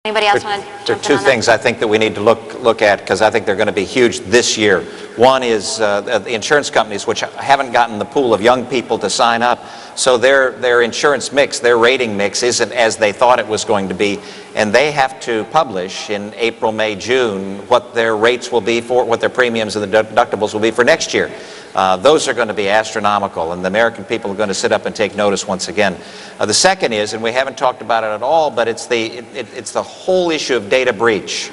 Anybody else want to jump in on that? There are two things I think that we need to look at, because I think they're going to be huge this year. One is the insurance companies, which haven't gotten the pool of young people to sign up, so their insurance mix, their rating mix isn't as they thought it was going to be, and they have to publish in April, May, June what their rates will be for, what their premiums and the deductibles will be for next year. Those are going to be astronomical, and the American people are going to sit up and take notice once again. The second is, and we haven't talked about it at all, but it's the whole issue of data breach.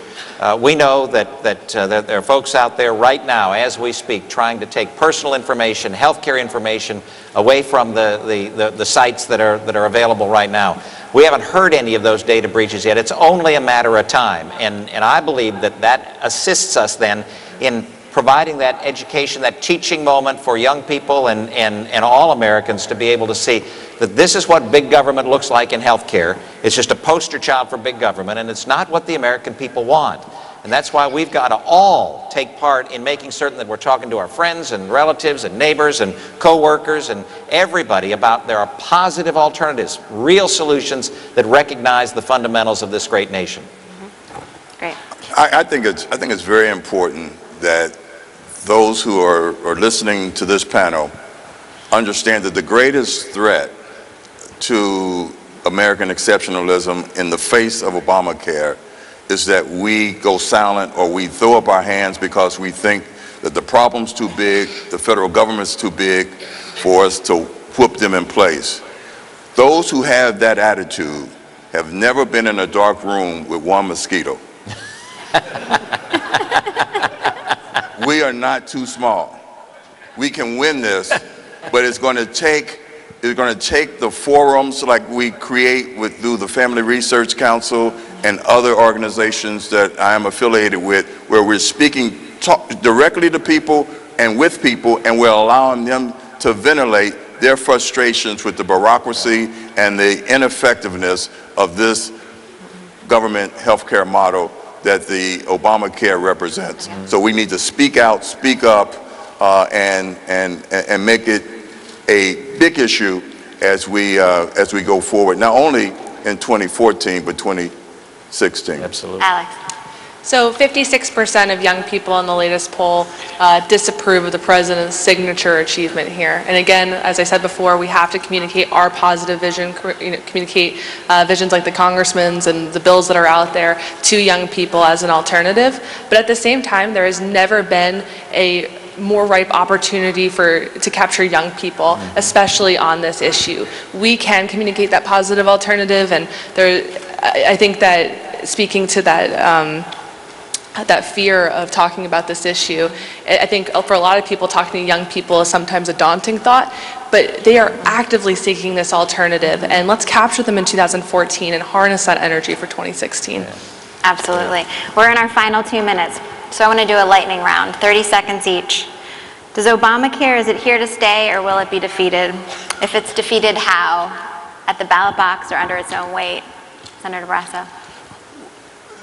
We know that there are folks out there right now, as we speak, trying to take personal information, healthcare information, away from the sites that are available right now. We haven't heard any of those data breaches yet. It's only a matter of time, and I believe that assists us then in providing that education, that teaching moment for young people and all Americans to be able to see that this is what big government looks like in healthcare. It's just a poster child for big government, and it's not what the American people want. And that's why we've got to all take part in making certain that we're talking to our friends and relatives and neighbors and co-workers and everybody about there are positive alternatives, real solutions that recognize the fundamentals of this great nation. Mm-hmm. Great. I think it's very important that those who are listening to this panel understand that the greatest threat to American exceptionalism in the face of Obamacare is that we go silent or we throw up our hands because we think that the problem's too big, the federal government's too big for us to put them in place. Those who have that attitude have never been in a dark room with one mosquito. We are not too small. We can win this, but it's going to take the forums like we create through the Family Research Council and other organizations that I am affiliated with, where we're speaking directly to people and with people, and we're allowing them to ventilate their frustrations with the bureaucracy and the ineffectiveness of this government healthcare model that the Obamacare represents. So we need to speak out, speak up, and make it a big issue as we go forward, not only in 2014 but 2016. Absolutely. Alex. So 56% of young people in the latest poll disapprove of the president's signature achievement here. And again, as I said before, we have to communicate our positive vision, communicate visions like the congressman's and the bills that are out there to young people as an alternative. But at the same time, there has never been a more ripe opportunity to capture young people, especially on this issue. We can communicate that positive alternative, and I think that speaking to that fear of talking about this issue, I think for a lot of people, talking to young people is sometimes a daunting thought, but they are actively seeking this alternative, and let's capture them in 2014 and harness that energy for 2016. Yeah. Absolutely. We're in our final 2 minutes, so I want to do a lightning round, 30 seconds each. Does Obamacare, is it here to stay, or will it be defeated? If it's defeated, how? At the ballot box or under its own weight? Senator Barrasso.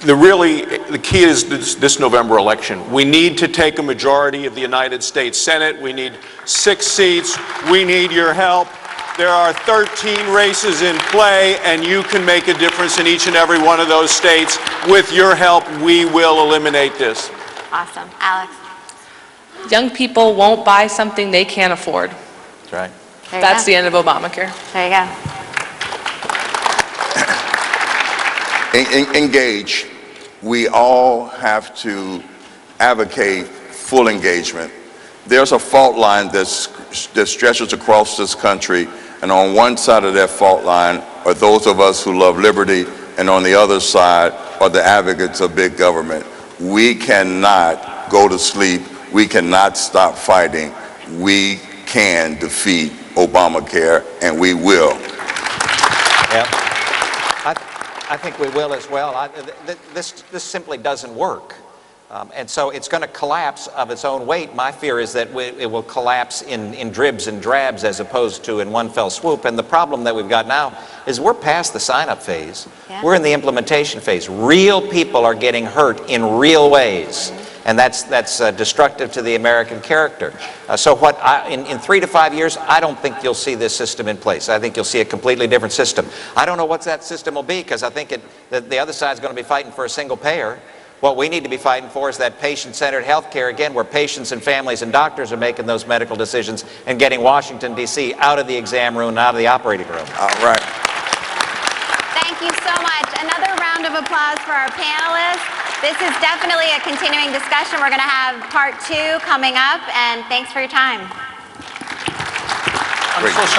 The key is this November election. We need to take a majority of the United States Senate. We need 6 seats. We need your help. There are 13 races in play, and you can make a difference in each and every one of those states. With your help, we will eliminate this. Awesome. Alex? Young people won't buy something they can't afford. That's right. That's the end of Obamacare. There you go. Engage. We all have to advocate full engagement. There's a fault line that stretches across this country, and on one side of that fault line are those of us who love liberty, and on the other side are the advocates of big government. We cannot go to sleep. We cannot stop fighting. We can defeat Obamacare, and we will. Yeah. I think we will as well. This simply doesn't work. And so it's going to collapse of its own weight. My fear is that it will collapse in dribs and drabs as opposed to in one fell swoop. And the problem that we've got now is we're past the sign-up phase. Yeah. We're in the implementation phase. Real people are getting hurt in real ways. and that's destructive to the American character. So in 3 to 5 years, I don't think you'll see this system in place. I think you'll see a completely different system. I don't know what that system will be, because I think the other side's going to be fighting for a single payer. What we need to be fighting for is that patient-centered health care, again, where patients and families and doctors are making those medical decisions and getting Washington, D.C. out of the exam room and out of the operating room. All right. Thank you so much. Another round of applause for our panelists. This is definitely a continuing discussion. We're going to have part 2 coming up, and thanks for your time. I'm so sorry.